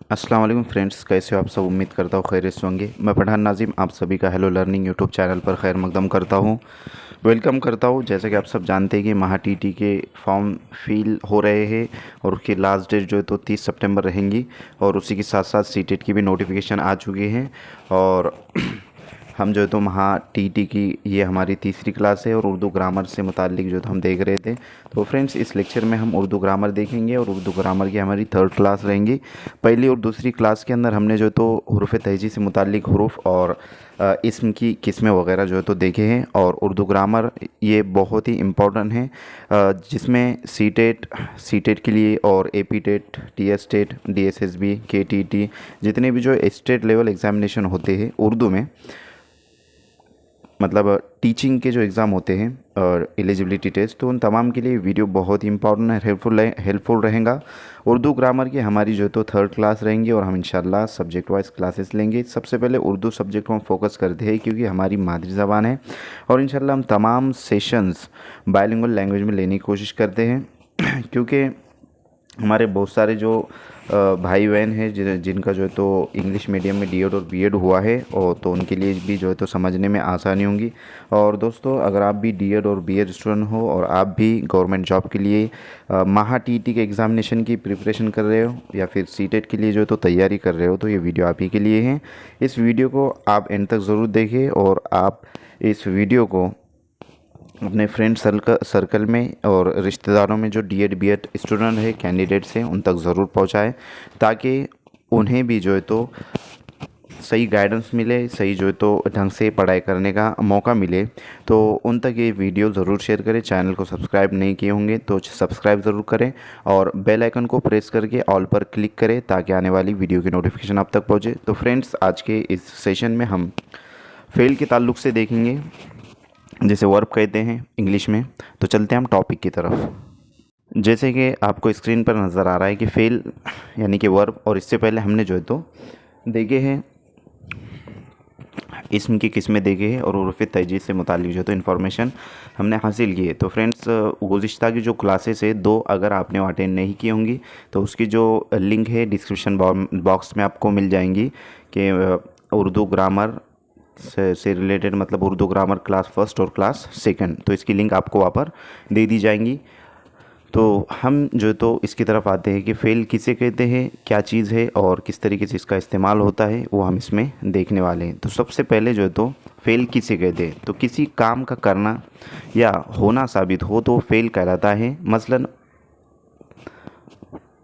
अस्सलाम वालेकुम फ्रेंड्स, कैसे हो आप सब। उम्मीद करता हूँ खैरियत से होंगे। मैं पठान नाजिम आप सभी का हेलो लर्निंग यूट्यूब चैनल पर खैर मकदम करता हूँ, वेलकम करता हूँ। जैसे कि आप सब जानते हैं कि महा टीटी के फॉर्म फिल हो रहे हैं और उसकी लास्ट डेट जो है तो 30 सितंबर रहेंगी। और उसी के साथ साथ सीटेट की भी नोटिफिकेशन आ चुकी हैं। और हम जो है तो महा टीटी की ये हमारी तीसरी क्लास है और उर्दू ग्रामर से मुताल्लिक जो तो हम देख रहे थे। तो फ्रेंड्स, इस लेक्चर में हम उर्दू ग्रामर देखेंगे और उर्दू ग्रामर की हमारी थर्ड क्लास रहेंगी। पहली और दूसरी क्लास के अंदर हमने जो तो हुरूफ तहजी से मुताल्लिक हुरूफ और इस्म की किस्में वगैरह जो है तो देखे हैं। और उर्दू ग्रामर ये बहुत ही इम्पोर्टेंट है, जिसमें सीटेट के लिए और AP TET, TS TET, DSSB, KTT, जितने भी जो स्टेट लेवल एग्जामिनेशन होते हैं उर्दू में, मतलब टीचिंग के जो एग्ज़ाम होते हैं और एलिजिबिलिटी टेस्ट, तो उन तमाम के लिए वीडियो बहुत ही इंपॉर्टेंट है, हेल्पफुल रहेगा। उर्दू ग्रामर की हमारी जो है तो थर्ड क्लास रहेंगी और हम इंशाल्लाह सब्जेक्ट वाइज क्लासेस लेंगे। सबसे पहले उर्दू सब्जेक्ट को हम फोकस करते हैं क्योंकि हमारी मादरी ज़बान है और इंशाल्लाह हम तमाम सेशंस बायलिंगुअल लैंग्वेज में लेने की कोशिश करते हैं क्योंकि हमारे बहुत सारे जो भाई बहन हैं जिनका जो है तो इंग्लिश मीडियम में डीएड और बीएड हुआ है, और तो उनके लिए भी जो है तो समझने में आसानी होंगी। और दोस्तों, अगर आप भी डीएड और बीएड स्टूडेंट हो और आप भी गवर्नमेंट जॉब के लिए महा टीटी के एग्ज़ामिनेशन की प्रिपरेशन कर रहे हो या फिर सीटेट के लिए जो है तो तैयारी कर रहे हो, तो ये वीडियो आप ही के लिए है। इस वीडियो को आप एंड तक ज़रूर देखें और आप इस वीडियो को अपने फ्रेंड सर्कल में और रिश्तेदारों में जो डीएड बीएड स्टूडेंट है, कैंडिडेट्स हैं, उन तक ज़रूर पहुंचाएं ताकि उन्हें भी जो है तो सही गाइडेंस मिले, सही जो है तो ढंग से पढ़ाई करने का मौका मिले। तो उन तक ये वीडियो ज़रूर शेयर करें। चैनल को सब्सक्राइब नहीं किए होंगे तो सब्सक्राइब ज़रूर करें और बेल आइकन को प्रेस करके ऑल पर क्लिक करें ताकि आने वाली वीडियो की नोटिफिकेशन आप तक पहुँचे। तो फ्रेंड्स, आज के इस सेशन में हम फेल के ताल्लुक़ से देखेंगे, जैसे वर्ब कहते हैं इंग्लिश में। तो चलते हैं हम टॉपिक की तरफ। जैसे कि आपको स्क्रीन पर नज़र आ रहा है कि फेल यानी कि वर्ब, और इससे पहले हमने जो है तो देखे हैं इसम की किस्में देखे हैं और उर्फ़ तहजीद से मुताल्लिक जो है तो इन्फॉर्मेशन हमने हासिल की है। तो फ्रेंड्स, गुज़िश्ता की जो क्लासेस है दो, अगर आपने अटेंड नहीं की होंगी तो उसकी जो लिंक है डिस्क्रिप्शन बॉक्स में आपको मिल जाएंगी कि उर्दू ग्रामर से रिलेटेड, मतलब उर्दू ग्रामर क्लास फर्स्ट और क्लास सेकंड, तो इसकी लिंक आपको वहाँ पर दे दी जाएंगी। तो हम जो तो इसकी तरफ आते हैं कि फ़ेल किसे कहते हैं, क्या चीज़ है और किस तरीके से इसका इस्तेमाल होता है, वो हम इसमें देखने वाले हैं। तो सबसे पहले जो है तो फ़ेल किसे कहते हैं, तो किसी काम का करना या होना साबित हो तो फ़ेल कहलाता है। मसलन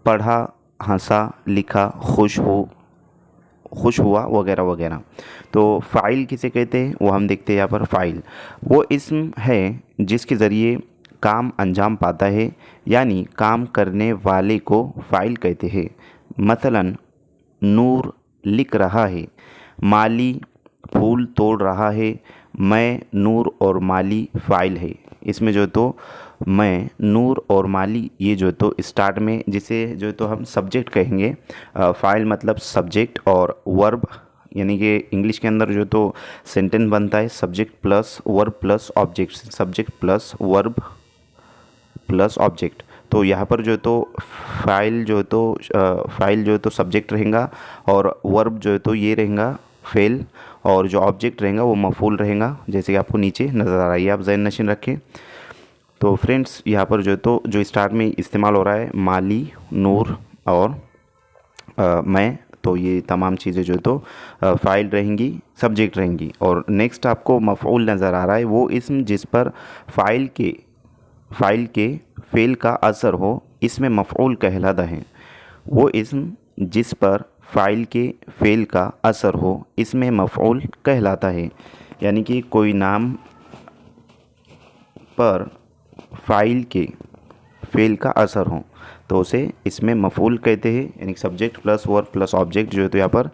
पढ़ा, हंसा, लिखा, खुश हुआ वगैरह वगैरह। तो फ़ाइल किसे कहते हैं वो हम देखते हैं यहाँ पर। फ़ाइल वो इस्म है जिसके ज़रिए काम अंजाम पाता है, यानी काम करने वाले को फ़ाइल कहते हैं। मसलन नूर लिख रहा है, माली फूल तोड़ रहा है। मैं, नूर और माली फ़ाइल है। इसमें जो तो मैं, नूर और माली ये जो तो स्टार्ट में, जिसे जो तो हम सब्जेक्ट कहेंगे। फ़ाइल मतलब सब्जेक्ट और वर्ब, यानी कि इंग्लिश के अंदर जो तो सेंटेंस बनता है subject plus verb plus object, subject plus verb plus object. तो यहाँ पर जो तो फ़ाइल जो तो सब्जेक्ट रहेगा और वर्ब जो है तो ये रहेगा फेल, और जो ऑब्जेक्ट रहेगा वो मफूल रहेगा, जैसे कि आपको नीचे नज़र आ रहा है। आप ज़हन नशीन रखें। तो फ्रेंड्स, यहाँ पर जो तो जो स्टार्ट में इस्तेमाल हो रहा है माली, नूर और मैं, तो ये तमाम चीज़ें जो तो फ़ाइल रहेंगी, सब्जेक्ट रहेंगी। और नेक्स्ट आपको मफ़ऊल नज़र आ रहा है, वो इस्म जिस पर फ़ाइल के फ़ेल का असर हो, इसमें मफ़ऊल कहलाता है। वो इस्म जिस पर फ़ाइल के फ़ेल का असर हो, इसमें मफ़ऊल कहलाता है। यानी कि कोई नाम पर फ़ाइल के फ़ेल का असर हो तो उसे इसमें मफ़ऊल कहते हैं, यानी subject plus verb plus object जो है तो यहाँ पर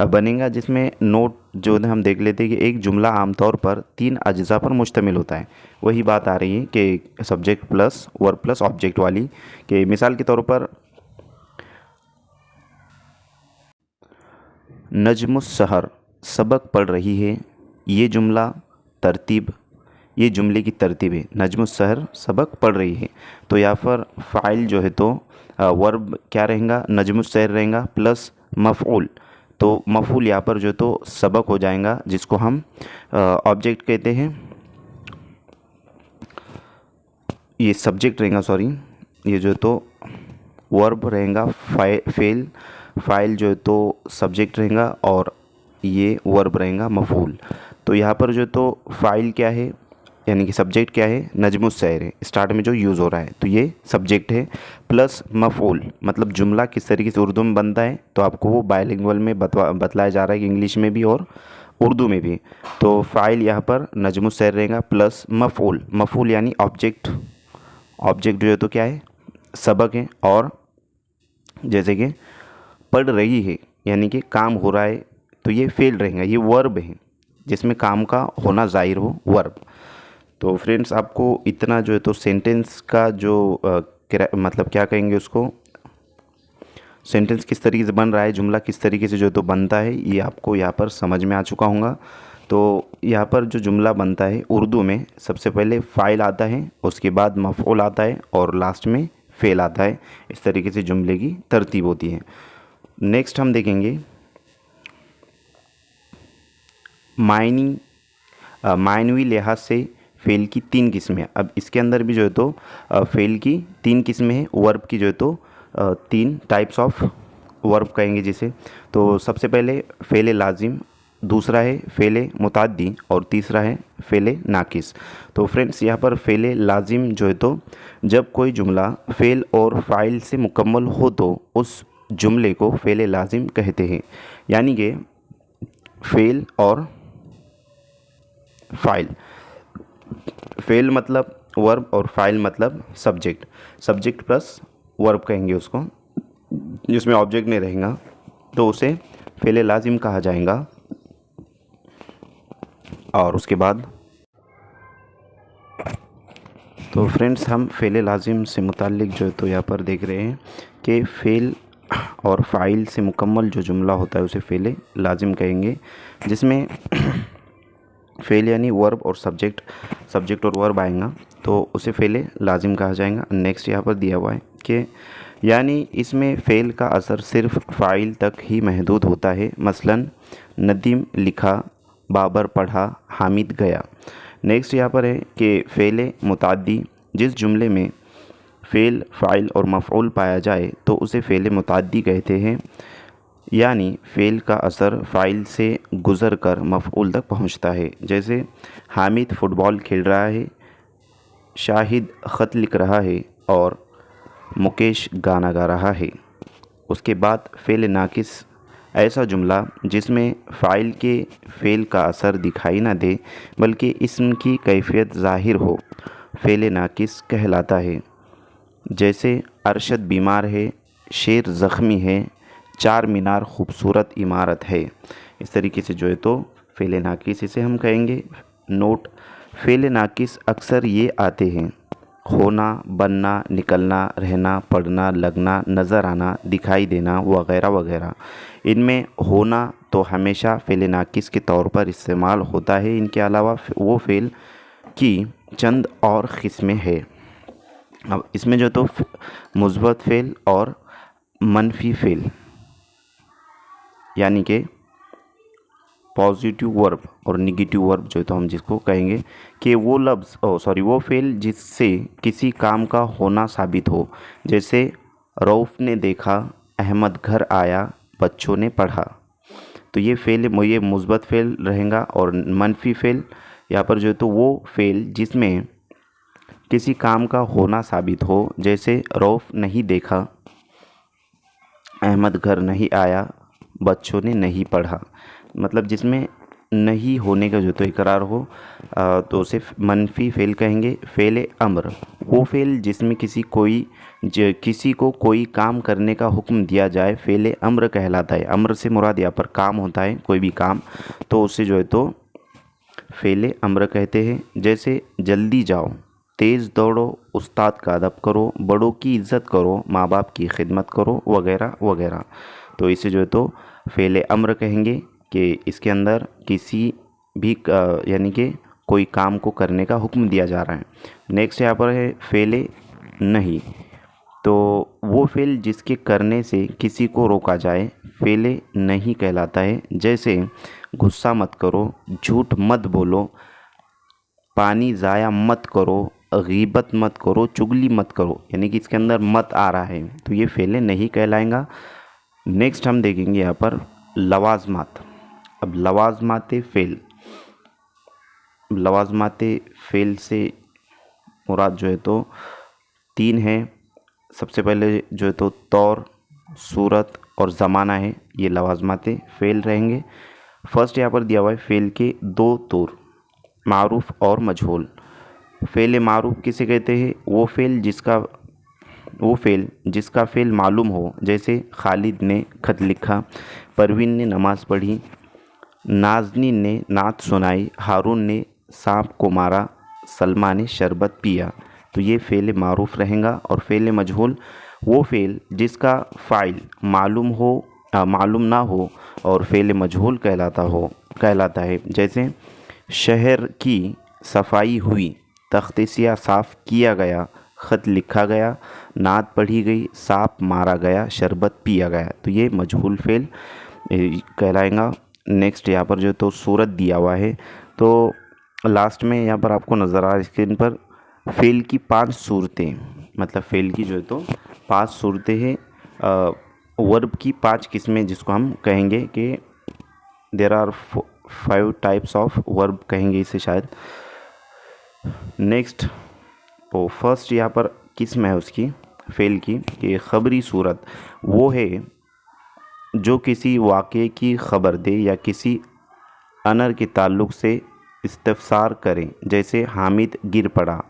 बनेगा। जिसमें नोट जो है हम देख लेते हैं कि एक जुमला आमतौर पर 3 अज्जा पर मुश्तमिल होता है। वही बात आ रही है कि subject plus verb plus object वाली, कि मिसाल के तौर पर नजमुस सहर सबक पढ़ रही है, ये जुमले की तरतीब है। नजमुस सहर सबक पढ़ रही है, तो यहाँ पर फ़ाइल जो है तो वर्ब क्या रहेगा, नजमुस सहर रहेगा, प्लस मफ़ऊल। तो मफ़ऊल यहाँ पर जो तो सबक हो जाएगा, जिसको हम ऑब्जेक्ट कहते हैं। ये सब्जेक्ट रहेगा, सॉरी, ये जो तो वर्ब रहेगा, फेल फाइल जो है तो सब्जेक्ट रहेगा, और ये वर्ब रहेगा मफ़ऊल। तो यहाँ पर जो तो फ़ाइल क्या है, यानी कि सब्जेक्ट क्या है, नजमुस शायर है, स्टार्ट में जो यूज़ हो रहा है, तो ये सब्जेक्ट है, प्लस मफ़ऊल। मतलब जुमला किस तरीके से उर्दू में बनता है तो आपको वो बायलिंगुअल में बतलाया जा रहा है कि इंग्लिश में भी और उर्दू में भी। तो फ़ाइल यहाँ पर नजमुस शायर रहेगा, प्लस मफ़ऊल। मफ़ऊल यानी ऑब्जेक्ट, ऑब्जेक्ट जो है तो क्या है, सबक है। और जैसे कि पढ़ रही है, यानी कि काम हो रहा है, तो ये फेल रहेगा, ये वर्ब है जिसमें काम का होना ज़ाहिर हो, वर्ब। तो फ्रेंड्स, आपको इतना जो है तो सेंटेंस का जो मतलब क्या कहेंगे उसको, सेंटेंस किस तरीके से बन रहा है, जुमला किस तरीके से जो तो बनता है, ये आपको यहाँ पर समझ में आ चुका होगा। तो यहाँ पर जो जुमला बनता है उर्दू में, सबसे पहले फ़ाइल आता है, उसके बाद मफ़ऊल आता है, और लास्ट में फ़ेल आता है। इस तरीके से जुमले की तरतीब होती है। नेक्स्ट हम देखेंगे मायनवी लिहाज से फ़ेल की 3 किस्में। अब इसके अंदर भी जो है तो फ़ेल की 3 किस्में हैं, वर्ब की जो है तो 3 टाइप्स ऑफ वर्ब कहेंगे जिसे। तो सबसे पहले फ़ेल लाजिम, दूसरा है फ़ेल मुताद्दी, और तीसरा है फ़ेल नाकिस। तो फ्रेंड्स, यहाँ पर फ़ेल लाजिम जो है तो जब कोई जुमला फ़ेल और फ़ाइल से मुकम्मल हो तो उस जुमले को फ़ेल लाजिम कहते हैं। यानी कि फ़ेल और फ़ाइल, फ़ेल मतलब वर्ब और फ़ाइल मतलब सब्जेक्ट, सब्जेक्ट प्लस वर्ब कहेंगे उसको, जिसमें ऑब्जेक्ट नहीं रहेगा, तो उसे फ़ेल लाजिम कहा जाएगा। और उसके बाद तो फ्रेंड्स, हम फ़ेल लाजिम से मुताल्लिक जो है तो यहाँ पर देख रहे हैं कि फ़ेल और फ़ाइल से मुकम्मल जो जुमला होता है उसे फ़ेल लाजिम कहेंगे, जिसमें फ़ेल यानी वर्ब और सब्जेक्ट, सब्जेक्ट और वर्ब आएगा, तो उसे फ़ेल लाजिम कहा जाएगा। नेक्स्ट यहाँ पर दिया हुआ है कि यानी इसमें फ़ेल का असर सिर्फ़ फ़ाइल तक ही महदूद होता है। मसलन नदीम लिखा, बाबर पढ़ा, हामिद गया। नेक्स्ट यहाँ पर है कि फ़ेल मुताद्दी, जिस जुमले में फ़ेल, फ़ाइल और मफ़ऊल पाया जाए तो उसे फ़ेल मुताद्दी कहते हैं। यानी फ़ेल का असर फ़ाइल से गुज़र कर मफ़ऊल तक पहुँचता है। जैसे हामिद फ़ुटबॉल खेल रहा है, शाहिद ख़त लिख रहा है, और मुकेश गाना गा रहा है। उसके बाद फ़ेल नाकिस, ऐसा जुमला जिसमें फ़ाइल के फ़ेल का असर दिखाई ना दे बल्कि इस्म की कैफ़ियत ज़ाहिर हो, फ़ेल नाकिस कहलाता है। जैसे अरशद बीमार है, शेर ज़ख्मी है, चार मीनार खूबसूरत इमारत है। इस तरीके से जो है तो फ़ेल नाकिस इसे हम कहेंगे। नोट, फ़ेल नाकिस अक्सर ये आते हैं: होना, बनना, निकलना, रहना, पढ़ना, लगना, नज़र आना, दिखाई देना, वगैरह वगैरह। इनमें होना तो हमेशा फ़ेल नाकिस के तौर पर इस्तेमाल होता है। इनके अलावा वो फ़ेल की चंद और किस्में हैं। अब इसमें जो तो मुस्बत फ़ेल और मनफी फ़ेल, यानी कि पॉजिटिव वर्ब और निगेटिव वर्ब जो है तो हम जिसको कहेंगे कि वो लफ्ज़ वो फ़ेल जिससे किसी काम का होना साबित हो। जैसे रऊफ़ ने देखा, अहमद घर आया, बच्चों ने पढ़ा। तो ये फ़ेल, ये मुस्बत फ़ेल रहेगा। और मनफी फ़ेल यहाँ पर जो है तो वो फ़ेल जिसमें किसी काम का होना साबित हो। जैसे रऊफ़ नहीं देखा, अहमद घर नहीं आया, बच्चों ने नहीं पढ़ा। मतलब जिसमें नहीं होने का जो तो इकरार हो, तो उसे मनफी फ़ेल कहेंगे। फ़ेल अम्र, वो फ़ेल जिसमें किसी को कोई काम करने का हुक्म दिया जाए, फ़ेल अम्र कहलाता है। अम्र से मुराद यहाँ पर काम होता है, कोई भी काम, तो उसे जो है तो फ़ेल अम्र कहते हैं। जैसे जल्दी जाओ, तेज़ दौड़ो, उस्ताद का अदब करो, बड़ों की इज़्ज़त करो, माँ बाप की खिदमत करो, वगैरह वगैरह। तो इसे जो है तो फ़ेल अम्र कहेंगे कि इसके अंदर किसी भी यानी कि कोई काम को करने का हुक्म दिया जा रहा है। नेक्स्ट यहाँ पर है फ़ेल नहीं। तो वो फ़ेल जिसके करने से किसी को रोका जाए फ़ेले नहीं कहलाता है। जैसे गुस्सा मत करो, झूठ मत बोलो, पानी ज़ाया मत करो, गीबत मत करो, चुगली मत करो, यानी कि इसके अंदर मत आ रहा है तो ये फ़ेले नहीं कहलाएगा। नेक्स्ट हम देखेंगे यहाँ पर लवाज़मात। अब लवाज़मात फ़ेल, लवाज़मात फ़ेल से मुराद जो है तो 3 है। सबसे पहले जो है तो तौर, सूरत और ज़माना है, ये लवाज़मात फ़ेल रहेंगे। फर्स्ट यहाँ पर दिया हुआ है फ़ेल के 2 तौर, मारूफ़ और मजहूल। फ़ेल मारूफ़ किसे कहते हैं? वो फ़ेल जिसका फ़ेल मालूम हो, जैसे खालिद ने ख़त लिखा, परवीन ने नमाज़ पढ़ी, नाज़नीन ने नात सुनाई, हारून ने सांप को मारा, सलमा ने शरबत पिया। तो ये फ़ेल मारूफ़ रहेगा। और फ़ेल मजहूल वो फ़ेल जिसका फ़ाइल मालूम ना हो और फ़ेल मजहूल कहलाता है। जैसे शहर की सफाई हुई, तख्ते सियाह साफ़ किया गया, ख़त लिखा गया, नात पढ़ी गई, सांप मारा गया, शरबत पिया गया। तो ये मजहूल फ़ेल कहलाएगा। नेक्स्ट यहाँ पर जो तो सूरत दिया हुआ है, तो लास्ट में यहाँ पर आपको नज़र आ रहा है स्क्रीन पर फ़ेल की 5 सूरतें, मतलब फ़ेल की जो है तो 5 सूरतें हैं। वर्ब की 5 किस्में जिसको हम कहेंगे कि there are 5 types of verb कहेंगे इसे शायद। नेक्स्ट तो फर्स्ट यहाँ पर किस्म है उसकी फ़ेल की कि ख़बरी सूरत वो है जो किसी वाक़े की ख़बर दे या किसी अनर के ताल्लुक़ से इस्तफ़सार करें। जैसे हामिद गिर पड़ा,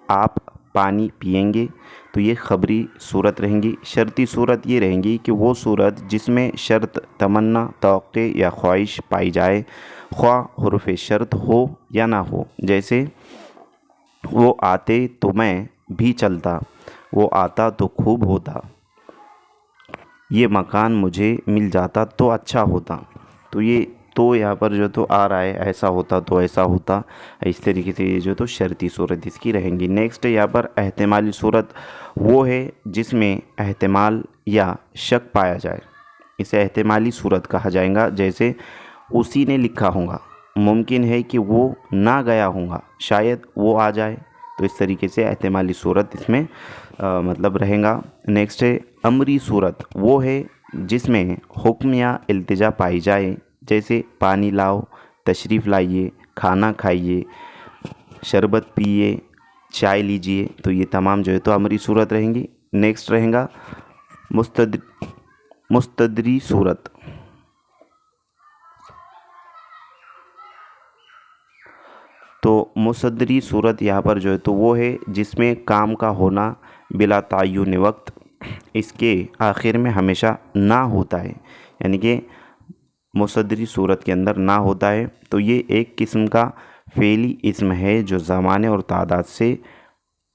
आप पानी पिएंगे। तो ये ख़बरी सूरत रहेंगी। शर्ती सूरत ये रहेंगी कि वो सूरत जिसमें शर्त, तमन्ना, तवक्के या ख्वाहिश पाई जाए, ख्वाह हुर्फ़ शर्त हो या ना हो। जैसे वो आते तो मैं भी चलता, वो आता तो खूब होता, ये मकान मुझे मिल जाता तो अच्छा होता। तो ये तो यहाँ पर जो तो आ रहा है, ऐसा होता तो ऐसा होता, इस तरीके से ये जो तो शर्ती सूरत इसकी रहेंगी। नेक्स्ट यहाँ पर एहतिमाली सूरत वो है जिसमें एहतिमाल या शक पाया जाए, इसे एहतिमाली सूरत कहा जाएगा। जैसे उसी ने लिखा होगा, मुमकिन है कि वो ना गया होगा, शायद वो आ जाए। तो इस तरीके से एहतिमाली सूरत इसमें मतलब रहेगा। नेक्स्ट है अमरी सूरत वो है जिसमें हुक्म या इल्तिजा पाई जाए। जैसे पानी लाओ, तशरीफ़ लाइए, खाना खाइए, शरबत पिए, चाय लीजिए। तो ये तमाम जो है तो अमरी सूरत रहेंगी। नेक्स्ट रहेगा मुस्तदरी सूरत। तो मुस्तदरी सूरत यहाँ पर जो है तो वो है जिसमें काम का होना बिला तय्युन वक्त इसके आखिर में हमेशा ना होता है, यानी कि मुस्तदरी सूरत के अंदर ना होता है। तो ये एक किस्म का फ़ेली इस्म है जो ज़माने और तादाद से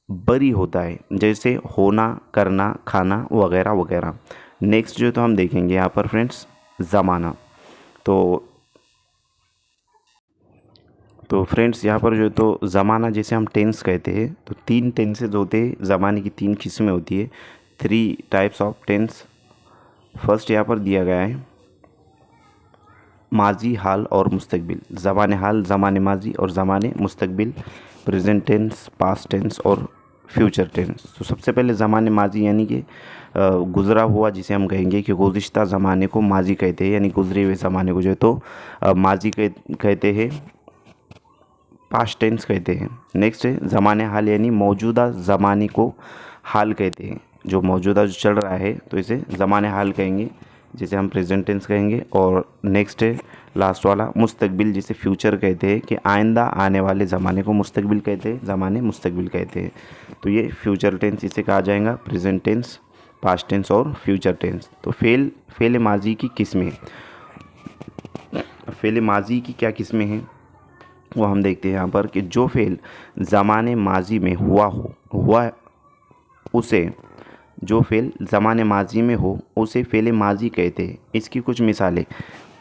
बरी होता है, जैसे होना, करना, खाना वगैरह वगैरह। नेक्स्ट जो तो हम देखेंगे यहाँ पर फ्रेंड्स ज़माना। तो फ्रेंड्स यहाँ पर जो तो ज़माना जैसे हम टेंस कहते हैं, तो 3 टेंसेज होते हैं। ज़माने की 3 किस्में होती है, 3 टाइप्स ऑफ टेंस। फर्स्ट यहाँ पर दिया गया है माजी, हाल और मुस्तकबिल। ज़माने हाल, ज़माने माजी और ज़माने मुस्तकबिल, प्रेजेंट टेंस, पास्ट टेंस और फ्यूचर टेंस। तो सबसे पहले ज़माने माजी यानी कि गुज़रा हुआ, जिसे हम कहेंगे कि गुज़िश्ता ज़माने को माजी कहते हैं, यानी गुज़रे हुए ज़माने को जो है तो माजी कहते हैं, पास्ट टेंस कहते हैं। नेक्स्ट है ज़माने हाल यानी मौजूदा ज़माने को हाल कहते हैं, जो मौजूदा जो चल रहा है तो इसे ज़माने हाल कहेंगे, जिसे हम प्रेजेंट टेंस कहेंगे। और नेक्स्ट है लास्ट वाला मुस्तकबिल, जिसे फ्यूचर कहते हैं, कि आइंदा आने वाले ज़माने को मुस्तकबिल कहते हैं, ज़माने मुस्तकबिल कहते हैं। तो ये फ्यूचर टेंस इसे कहा जाएगा, प्रेजेंट टेंस, पास्ट टेंस और फ्यूचर टेंस। तो फ़ेल माजी की किस्में, फ़ेल माजी की क्या किस्में हैं वो हम देखते हैं यहाँ पर कि जो फ़ेल ज़माने माजी में हुआ उसे, जो फ़ेल ज़माने माजी में हो उसे फ़ेल माजी कहते हैं। इसकी कुछ मिसालें,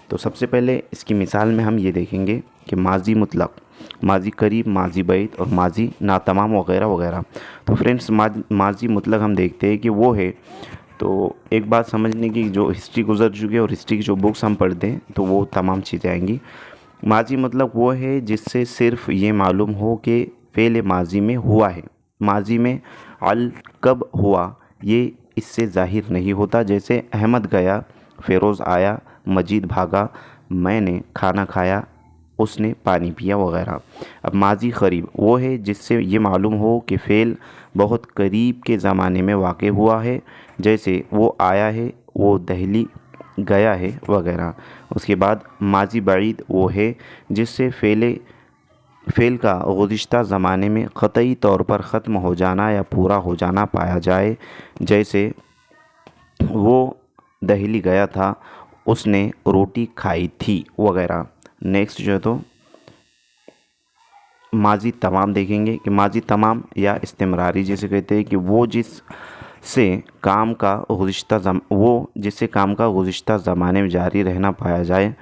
तो सबसे पहले इसकी मिसाल में हम ये देखेंगे कि माजी मुतलक, माजी करीब, माजी बैद और माजी नातमाम वगैरह वगैरह। तो फ्रेंड्स माजी मतलब हम देखते हैं कि वो है, तो एक बात समझने की, जो हिस्ट्री गुजर चुकी है और हिस्ट्री की जो बुक्स हम पढ़ते हैं तो वो तमाम चीज़ें आएंगी। माजी मतलब वो है जिससे सिर्फ ये मालूम हो कि फ़ेल माजी में हुआ है। माजी में अल कब हुआ ये इससे ज़ाहिर नहीं होता, जैसे अहमद गया, फ़िरोज़ आया, मजीद भागा, मैंने खाना खाया, उसने पानी पिया वगैरह। अब माजी करीब वो है जिससे ये मालूम हो कि फ़ेल बहुत करीब के ज़माने में वाक़ हुआ है, जैसे वो आया है, वो दहली गया है वगैरह। उसके बाद माजी बईद वो है जिससे फ़ेल का गुज़िश्ता ज़माने में क़तई तौर पर ख़त्म हो जाना या पूरा हो जाना पाया जाए, जैसे वो दहली गया था, उसने रोटी खाई थी वगैरह। नेक्स्ट जो है तो माजी तमाम देखेंगे कि माजी तमाम या इस्तिमरारी जिसे कहते हैं कि वो जिससे काम का गुज़िश्ता ज़माने में जारी रहना पाया जाए,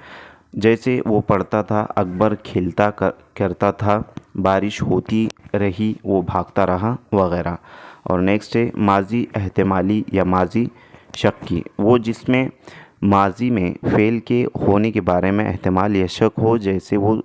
जैसे वो पढ़ता था, अकबर खेलता करता था, बारिश होती रही, वो भागता रहा वगैरह। और नेक्स्ट है माजी एहतिमाली या माजी शक्की, वो जिसमें माजी में फ़ेल के होने के बारे में एहतिमाल या शक हो, जैसे वो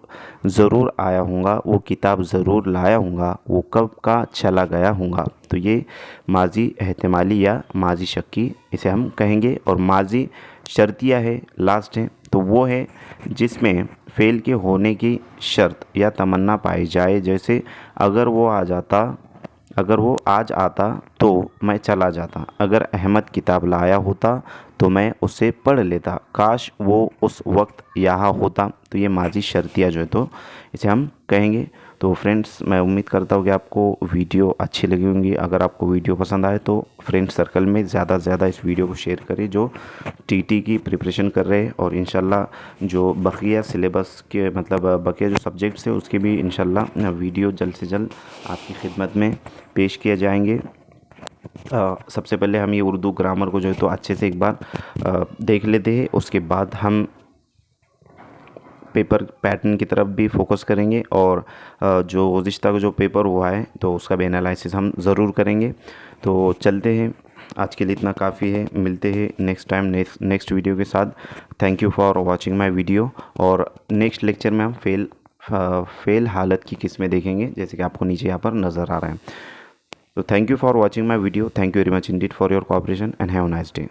ज़रूर आया होगा, वो किताब ज़रूर लाया होगा, वो कब का चला गया होगा। तो ये माजी एहतिमाली या माजी शक्की इसे हम कहेंगे। और माजी शर्तिया है, लास्ट है, तो वो है जिसमें फ़ेल के होने की शर्त या तमन्ना पाई जाए, जैसे अगर वो आज आता तो मैं चला जाता, अगर अहमद किताब लाया होता तो मैं उसे पढ़ लेता, काश वो उस वक्त यहाँ होता। तो ये माजी शर्तिया जो है तो इसे हम कहेंगे। तो फ्रेंड्स, मैं उम्मीद करता हूँ कि आपको वीडियो अच्छी लगी होंगी। अगर आपको वीडियो पसंद आए तो फ्रेंड सर्कल में ज़्यादा से ज़्यादा इस वीडियो को शेयर करें जो टीटी की प्रिपरेशन कर रहे हैं, और इंशाल्लाह जो बकिया सिलेबस के मतलब बकिया जो सब्जेक्ट्स है उसके भी इंशाल्लाह वीडियो जल्द से जल्द आपकी खिदमत में पेश किए जाएंगे। सबसे पहले हम ये उर्दू ग्रामर को जो है तो अच्छे से एक बार देख लेते हैं, उसके बाद हम पेपर पैटर्न की तरफ भी फोकस करेंगे, और जो गुज़िश्ता का जो पेपर हुआ है तो उसका भी एनालिसिस हम ज़रूर करेंगे। तो चलते हैं, आज के लिए इतना काफ़ी है, मिलते हैं नेक्स्ट टाइम नेक्स्ट वीडियो के साथ। Thank you for watching my video, और नेक्स्ट लेक्चर में हम फ़ेल हालत की किस्में देखेंगे, जैसे कि आपको नीचे यहाँ पर नज़र आ रहा है। तो thank you for watching my video, thank you very much Indeed for your cooperation and have a nice day.